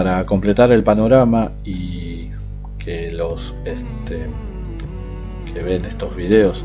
para completar el panorama y que los que ven estos videos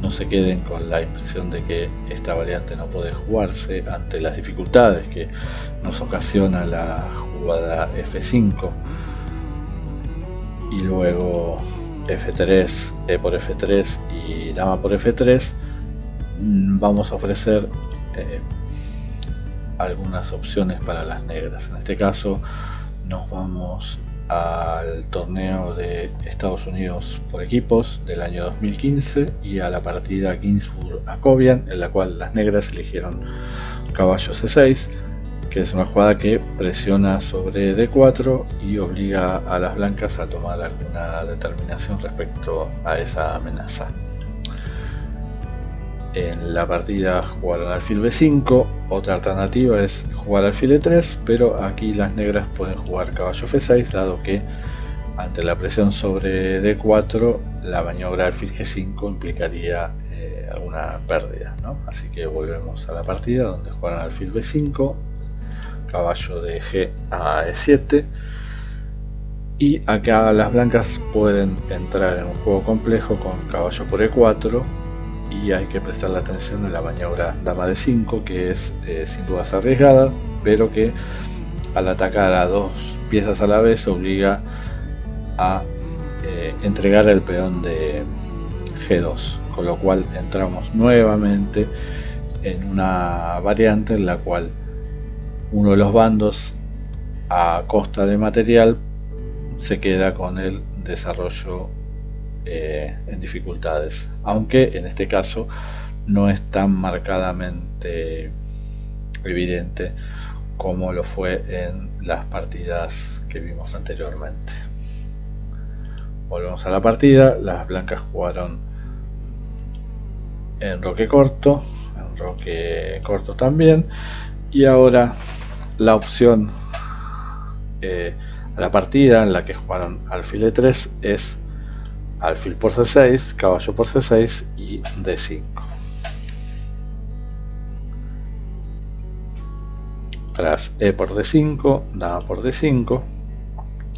no se queden con la impresión de que esta variante no puede jugarse ante las dificultades que nos ocasiona la jugada F5 y luego F3, E por F3 y dama por F3, vamos a ofrecer algunas opciones para las negras. En este caso nos vamos al torneo de Estados Unidos por equipos del año 2015 y a la partida Ginsburg-Akobian, en la cual las negras eligieron caballo C6, que es una jugada que presiona sobre D4 y obliga a las blancas a tomar alguna determinación respecto a esa amenaza. En la partida jugaron alfil B5, otra alternativa es jugar alfil E3, pero aquí las negras pueden jugar caballo F6, dado que ante la presión sobre D4 la maniobra alfil G5 implicaría alguna pérdida, ¿no? Así que volvemos a la partida donde jugaron alfil B5, caballo de G a E7, y acá las blancas pueden entrar en un juego complejo con caballo por E4 y hay que prestarle atención a la maniobra dama de 5, que es sin dudas arriesgada, pero que al atacar a dos piezas a la vez obliga a entregar el peón de G2, con lo cual entramos nuevamente en una variante en la cual uno de los bandos, a costa de material, se queda con el desarrollo en dificultades, aunque en este caso no es tan marcadamente evidente como lo fue en las partidas que vimos anteriormente. Volvemos a la partida. Las blancas jugaron enroque corto también, y ahora la opción a la partida en la que jugaron alfil E3 es alfil por C6, caballo por C6 y D5. Tras E por D5, dama por D5,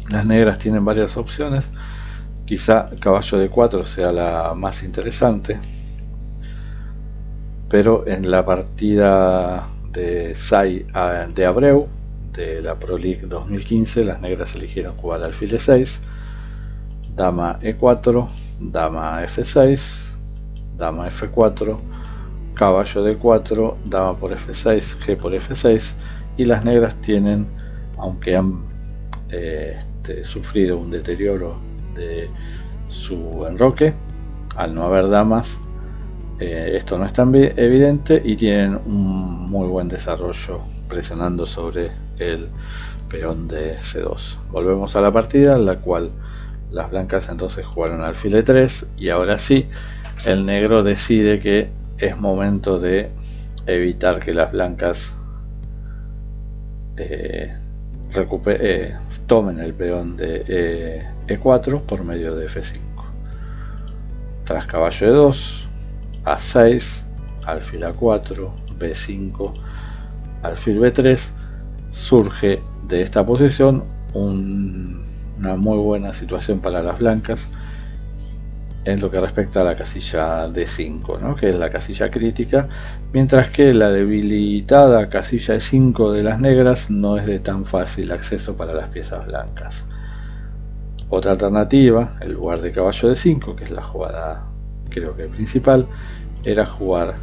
las negras tienen varias opciones. Quizá caballo D4 sea la más interesante, pero en la partida de SAI de Abreu de la Pro League 2015 las negras eligieron jugar alfil E6, dama E4, dama F6, dama F4, caballo D4, dama por F6, G por F6, y las negras tienen, aunque han sufrido un deterioro de su enroque, al no haber damas, esto no es tan evidente y tienen un muy buen desarrollo presionando sobre el peón de C2. Volvemos a la partida en la cual las blancas entonces jugaron alfil E3 y ahora sí el negro decide que es momento de evitar que las blancas tomen el peón de E4 por medio de F5. Tras caballo E2, A6, alfil A4, B5, alfil B3, surge de esta posición una muy buena situación para las blancas en lo que respecta a la casilla D5, ¿no? Que es la casilla crítica, mientras que la debilitada casilla E5 de las negras no es de tan fácil acceso para las piezas blancas. Otra alternativa, en lugar de caballo D5, que es la jugada creo que principal, era jugar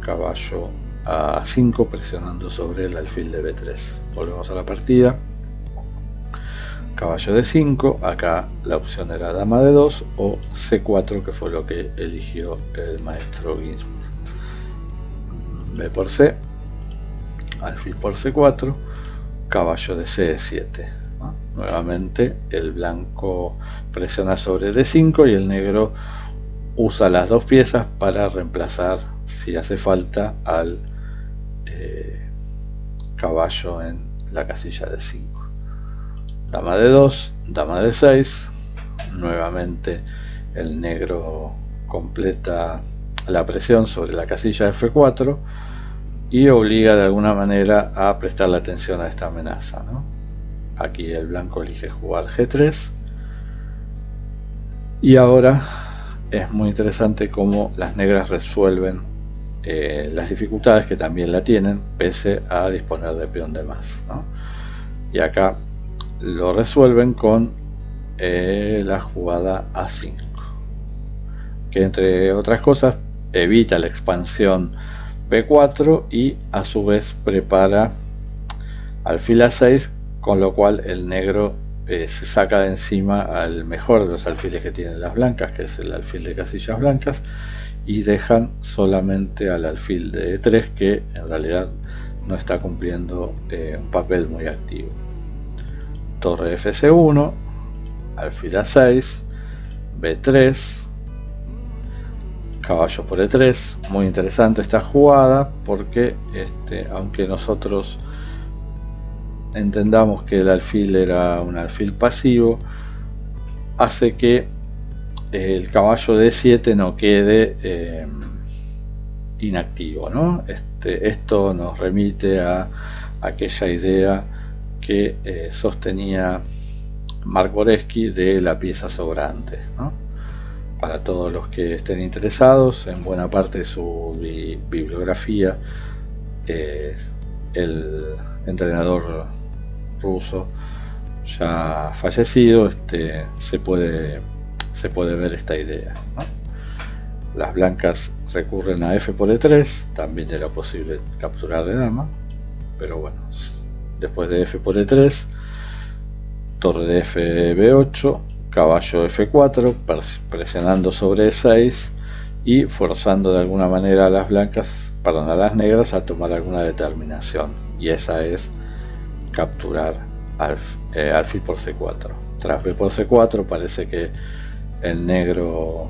caballo A5 presionando sobre el alfil de B3. Volvemos a la partida. Caballo D5, acá la opción era dama D2 o C4, que fue lo que eligió el maestro Ginsburg. B por C, alfil por C4, caballo de C7, ¿no? Nuevamente el blanco presiona sobre D5 y el negro usa las dos piezas para reemplazar, si hace falta, al caballo en la casilla de 5. Dama de 2, dama de 6, nuevamente el negro completa la presión sobre la casilla F4 y obliga de alguna manera a prestarle atención a esta amenaza, ¿no? Aquí el blanco elige jugar G3. Y ahora es muy interesante cómo las negras resuelven las dificultades, que también la tienen, pese a disponer de peón de más, ¿no? Y acá lo resuelven con la jugada A5, que entre otras cosas evita la expansión B4 y a su vez prepara alfil A6, con lo cual el negro se saca de encima al mejor de los alfiles que tienen las blancas, que es el alfil de casillas blancas, y dejan solamente al alfil de E3, que en realidad no está cumpliendo un papel muy activo. Torre FC1, alfil A6, B3, caballo por E3. Muy interesante esta jugada porque aunque nosotros entendamos que el alfil era un alfil pasivo, hace que el caballo de E7 no quede inactivo, ¿no? Esto nos remite a aquella idea que sostenía Marc Boresky de la pieza sobrante, ¿no? Para todos los que estén interesados, en buena parte de su bibliografía, el entrenador ruso ya fallecido, se puede ver esta idea, ¿no? Las blancas recurren a F por E3, también era posible capturar de dama, pero bueno, después de F por E3, torre de F B8, caballo F4, presionando sobre E6 y forzando de alguna manera a las las negras a tomar alguna determinación, y esa es capturar alfil por C4. Tras B por C4 parece que el negro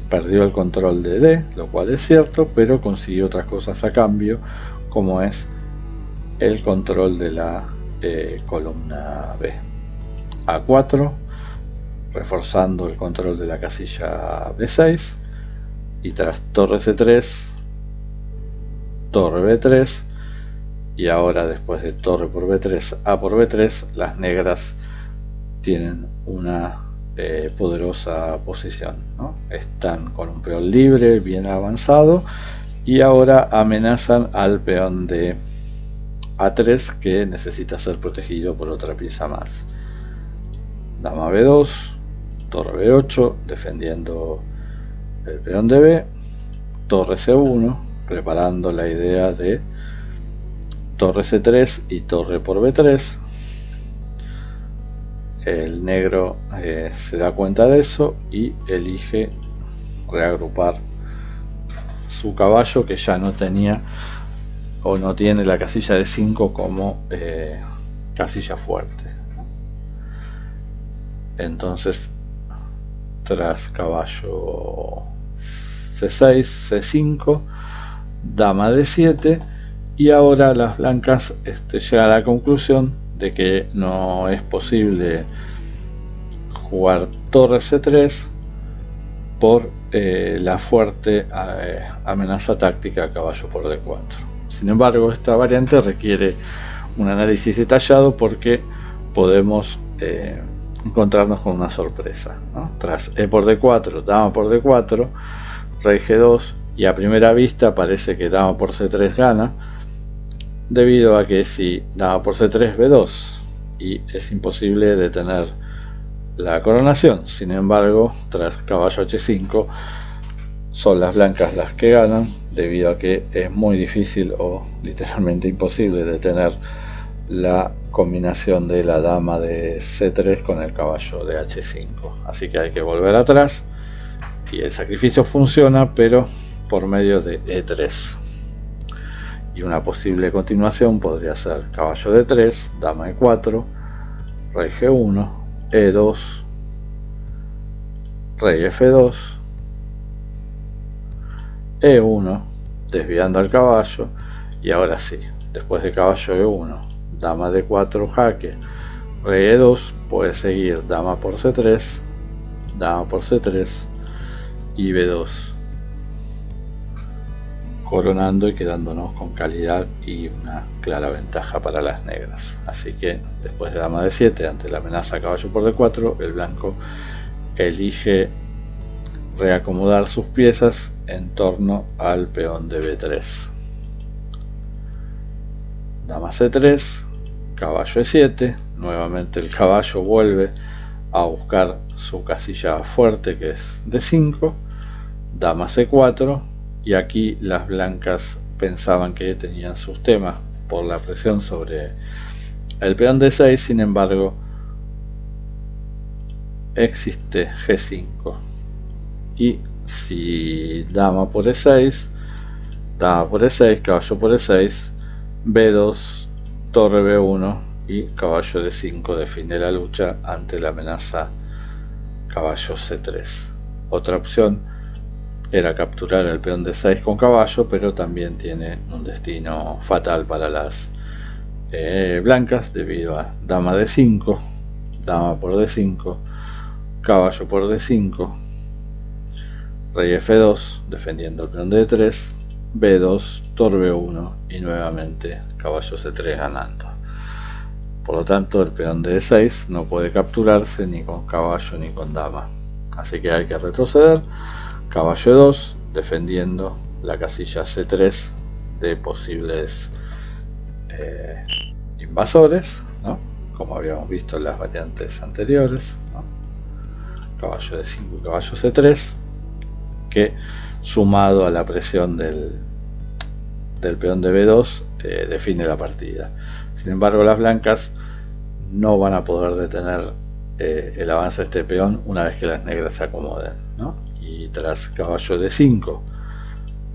perdió el control de D, lo cual es cierto, pero consiguió otras cosas a cambio, como es el control de la columna B. A4, reforzando el control de la casilla B6, y tras torre C3, torre B3, y ahora después de torre por B3, A por B3, las negras tienen una poderosa posición, ¿no? Están con un peón libre, bien avanzado, y ahora amenazan al peón de A3, que necesita ser protegido por otra pieza más. Dama B2, torre B8, defendiendo el peón de B, torre C1, preparando la idea de torre C3 y torre por B3. El negro se da cuenta de eso y elige reagrupar su caballo, que ya no tenía o no tiene la casilla de 5 como casilla fuerte. Entonces, tras caballo C6, C5, dama D7, y ahora las blancas llegan a la conclusión de que no es posible jugar torre C3 por la fuerte amenaza táctica caballo por D4. Sin embargo, esta variante requiere un análisis detallado porque podemos encontrarnos con una sorpresa, ¿no? Tras E por D4, dama por D4, rey G2, y a primera vista parece que dama por C3 gana, debido a que si dama por C3 B2 y es imposible detener la coronación. Sin embargo, tras caballo H5 son las blancas las que ganan, debido a que es muy difícil o literalmente imposible detener la combinación de la dama de C3 con el caballo de H5. Así que hay que volver atrás y el sacrificio funciona, pero por medio de E3. Y una posible continuación podría ser caballo D3, dama E4, rey G1, E2, rey F2, E1, desviando al caballo, y ahora sí, después de caballo E1, dama D4 jaque, rey E2, puede seguir dama por C3, dama por C3 y B2. coronando y quedándonos con calidad y una clara ventaja para las negras. Así que después de dama de 7 ante la amenaza caballo por d4, el blanco elige reacomodar sus piezas en torno al peón de b3. Dama c3, caballo e7, nuevamente el caballo vuelve a buscar su casilla fuerte, que es d5, dama c4, y aquí las blancas pensaban que tenían sus temas por la presión sobre el peón d6, sin embargo existe g5, y si dama por e6, caballo por e6, b2, torre b1 y caballo d5 define la lucha ante la amenaza caballo c3. Otra opción era capturar el peón d6 con caballo, pero también tiene un destino fatal para las blancas, debido a dama d5, dama por d5, caballo por d5, rey f2 defendiendo el peón de d3, b2, torre b1 y nuevamente caballo c3 ganando. Por lo tanto, el peón de d6 no puede capturarse ni con caballo ni con dama, así que hay que retroceder. Caballo e2 defendiendo la casilla c3 de posibles invasores, ¿no?, como habíamos visto en las variantes anteriores, ¿no? Caballo d5 y caballo c3, que sumado a la presión del peón de b2 define la partida. Sin embargo, las blancas no van a poder detener el avance de este peón una vez que las negras se acomoden, ¿no? Y tras caballo d5,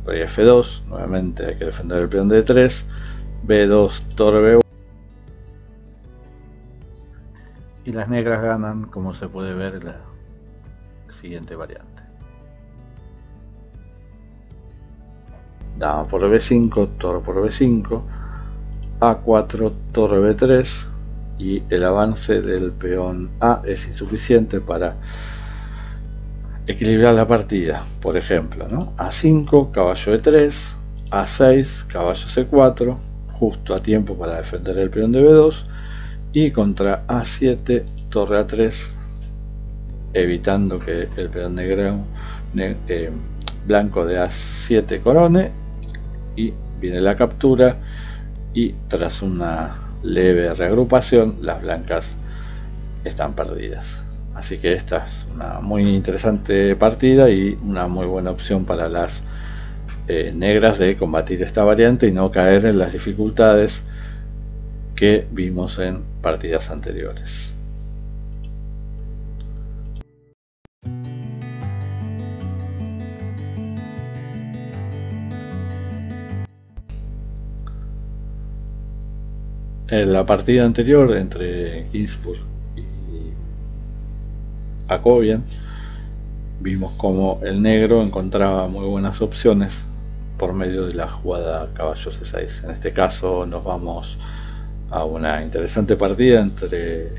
rey f2, nuevamente hay que defender el peón de d3, b2, torre b1, y las negras ganan, como se puede ver en la siguiente variante. Dama por b5, torre por b5, a4, torre b3, y el avance del peón a es insuficiente para equilibrar la partida. Por ejemplo, ¿no?, a5, caballo e3, a6, caballo c4, justo a tiempo para defender el peón de b2, y contra a7, torre a3, evitando que el peón blanco de a7 corone, y viene la captura, y tras una leve reagrupación las blancas están perdidas. Así que esta es una muy interesante partida y una muy buena opción para las negras de combatir esta variante y no caer en las dificultades que vimos en partidas anteriores. En la partida anterior entre Ginsburg y Akobian vimos como el negro encontraba muy buenas opciones por medio de la jugada caballo c6. En este caso nos vamos a una interesante partida entre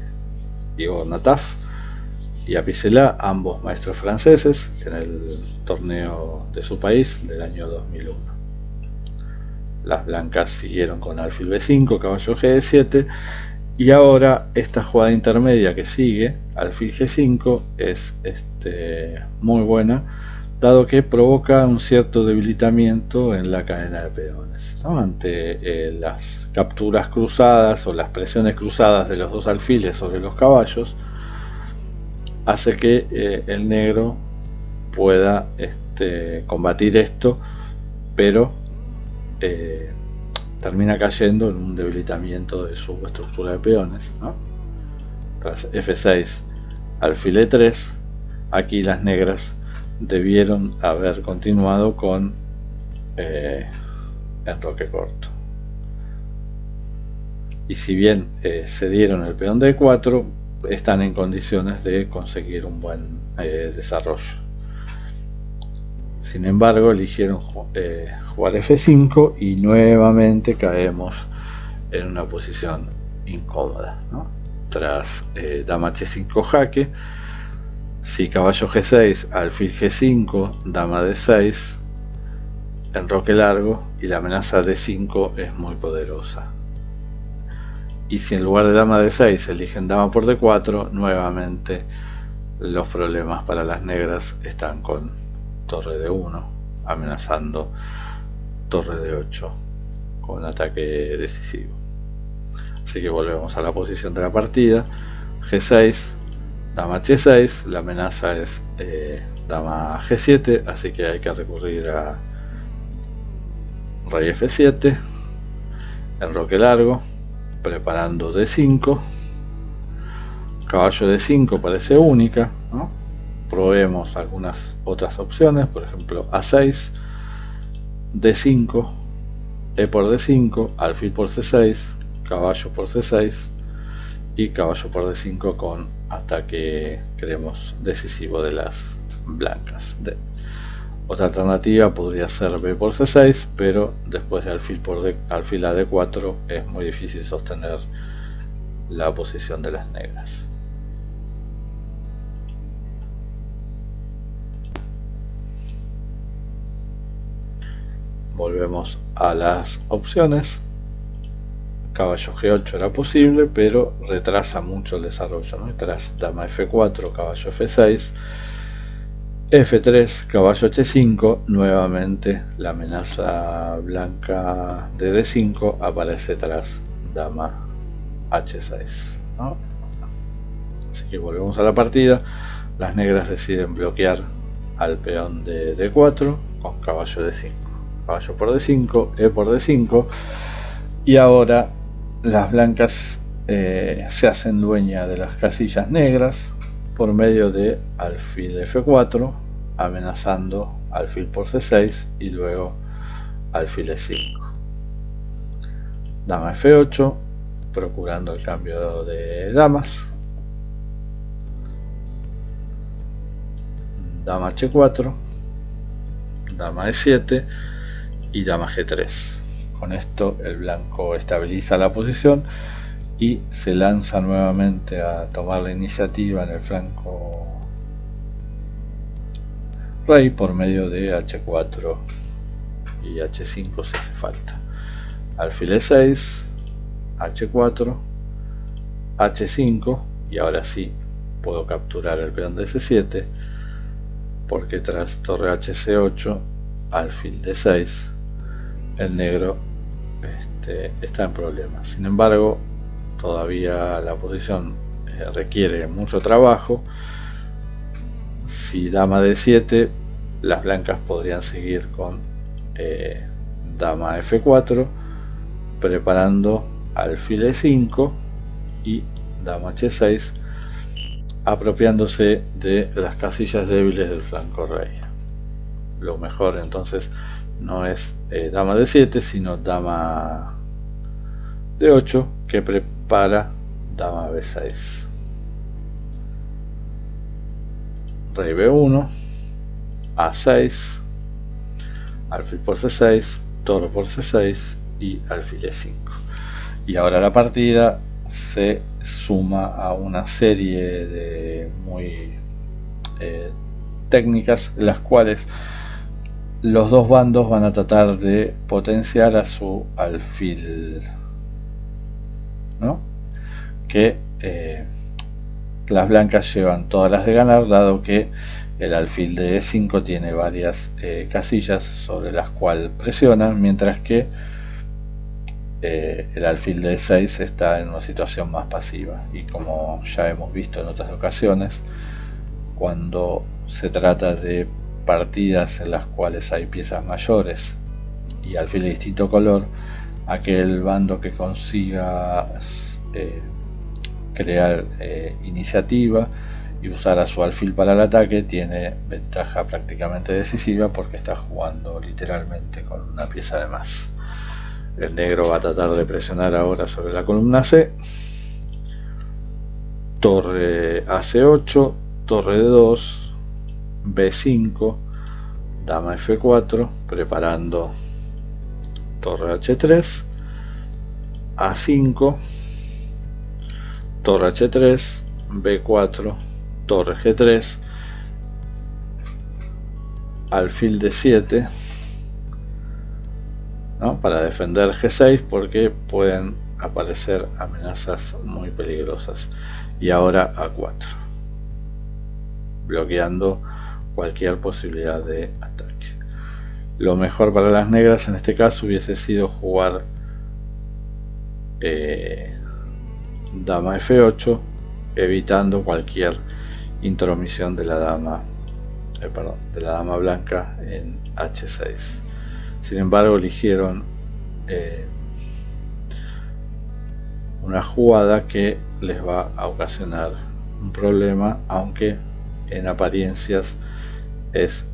Igor Nataf y Apicella, ambos maestros franceses, en el torneo de su país del año 2001. Las blancas siguieron con alfil b5, caballo g7, y ahora esta jugada intermedia que sigue, alfil g5, es muy buena, dado que provoca un cierto debilitamiento en la cadena de peones, ¿no?, ante las capturas cruzadas o las presiones cruzadas de los dos alfiles sobre los caballos. Hace que el negro pueda combatir esto, pero termina cayendo en un debilitamiento de su estructura de peones, ¿no? Tras f6, alfil e3, aquí las negras debieron haber continuado con enroque corto. Y si bien cedieron el peón de e4, están en condiciones de conseguir un buen desarrollo. Sin embargo, eligieron jugar f5 y nuevamente caemos en una posición incómoda, ¿no? Tras dama h5 jaque, si caballo g6, alfil g5, dama d6, enroque largo y la amenaza D5 es muy poderosa. Y si en lugar de dama D6 eligen dama por D4, nuevamente los problemas para las negras están con torre D1 amenazando torre D8 con ataque decisivo. Así que volvemos a la posición de la partida. G6, dama H6, la amenaza es dama G7, así que hay que recurrir a rey F7, enroque largo, preparando D5, caballo D5 parece única, ¿no? Probemos algunas otras opciones, por ejemplo A6, D5, E por D5, alfil por C6, caballo por C6 y caballo por D5 con ataque, creemos, decisivo de las blancas. Otra alternativa podría ser B por C6, pero después de alfil a D4 es muy difícil sostener la posición de las negras. Volvemos a las opciones. Caballo G8 era posible, pero retrasa mucho el desarrollo, ¿no? Tras dama F4, caballo F6, F3, caballo H5, nuevamente la amenaza blanca de D5 aparece tras dama H6, ¿no? Así que volvemos a la partida. Las negras deciden bloquear al peón de D4 con caballo D5, caballo por D5, E por D5, y ahora las blancas se hacen dueña de las casillas negras por medio de alfil F4, amenazando alfil por C6 y luego alfil E5. Dama F8, procurando el cambio de damas. Dama H4, dama E7 y dama G3. Con esto el blanco estabiliza la posición y se lanza nuevamente a tomar la iniciativa en el flanco rey por medio de H4 y H5 si hace falta. Alfil E6, H4, H5, y ahora sí puedo capturar el peón de C7, porque tras torre HC8, alfil D6, el negro está en problemas. Sin embargo, todavía la posición requiere mucho trabajo. Si dama D7, las blancas podrían seguir con dama F4, preparando alfil E5 y dama H6, apropiándose de las casillas débiles del flanco rey. Lo mejor entonces no es dama D7, sino dama D8, que prepara dama B6. Rey B1, A6, alfil por C6, toro por C6 y alfil E5. Y ahora la partida se suma a una serie de muy técnicas, en las cuales los dos bandos van a tratar de potenciar a su alfil, ¿no? Que las blancas llevan todas las de ganar, dado que el alfil de E5 tiene varias casillas sobre las cuales presionan, mientras que el alfil de E6 está en una situación más pasiva. Y como ya hemos visto en otras ocasiones, cuando se trata de partidas en las cuales hay piezas mayores y alfil de distinto color, aquel bando que consiga crear iniciativa y usar a su alfil para el ataque tiene ventaja prácticamente decisiva, porque está jugando literalmente con una pieza de más. El negro va a tratar de presionar ahora sobre la columna C. Torre AC8, torre D2, B5, dama F4, preparando torre H3, A5, torre H3, B4, torre G3, alfil D7, ¿no? Para defender G6, porque pueden aparecer amenazas muy peligrosas. Y ahora A4, bloqueando cualquier posibilidad de ataque. Lo mejor para las negras en este caso hubiese sido jugar dama F8, evitando cualquier intromisión de la dama blanca en H6. Sin embargo, eligieron una jugada que les va a ocasionar un problema, aunque en apariencias es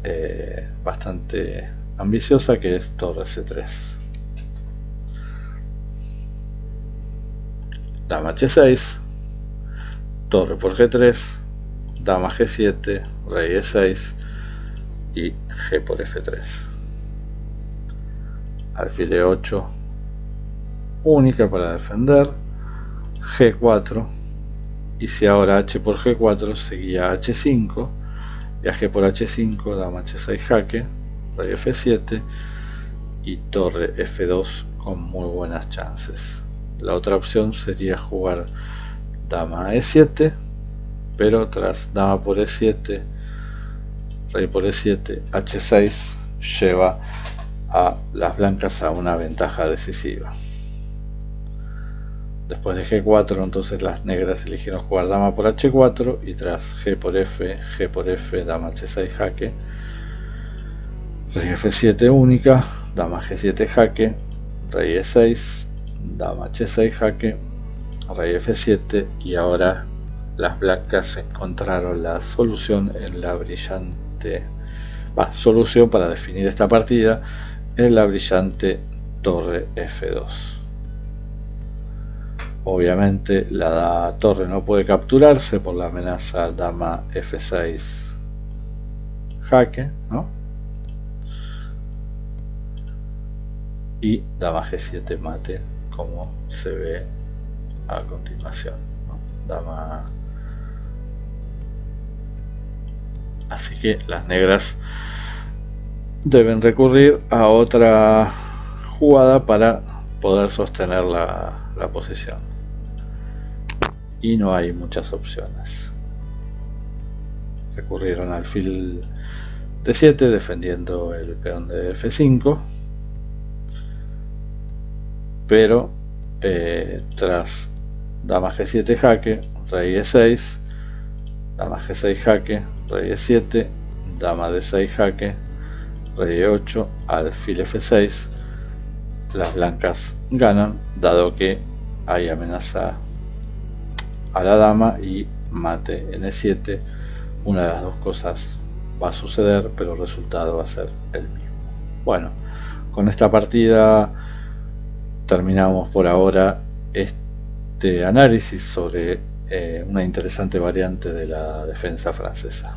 bastante ambiciosa, que es torre C3. Dama H6, torre por G3, dama G7, rey E6 y G por F3. Alfil E8, única para defender, G4, y si ahora H por G4 seguía H5, y a G por H5, dama H6 jaque, rey F7 y torre F2 con muy buenas chances. La otra opción sería jugar dama E7, pero tras dama por E7, rey por E7, H6 lleva a las blancas a una ventaja decisiva. Después de G4, entonces las negras eligieron jugar dama por H4, y tras G por F, dama H6 jaque, rey F7 única, dama G7 jaque, rey E6, dama H6 jaque, rey F7, y ahora las blancas encontraron la solución en la brillante solución para definir esta partida en la brillante torre F2. Obviamente la torre no puede capturarse por la amenaza dama F6 jaque, ¿no? Y dama G7 mate, como se ve a continuación, ¿no? Así que las negras deben recurrir a otra jugada para poder sostener la posición, y no hay muchas opciones. Recurrieron al alfil D7 defendiendo el peón de F5, pero tras dama G7 jaque, rey E6, dama G6 jaque, rey E7, dama D6 jaque, rey E8, alfil F6, las blancas ganan, dado que hay amenaza a la dama y mate en E7. Una de las dos cosas va a suceder, pero el resultado va a ser el mismo. Bueno, con esta partida terminamos por ahora este análisis sobre una interesante variante de la defensa francesa.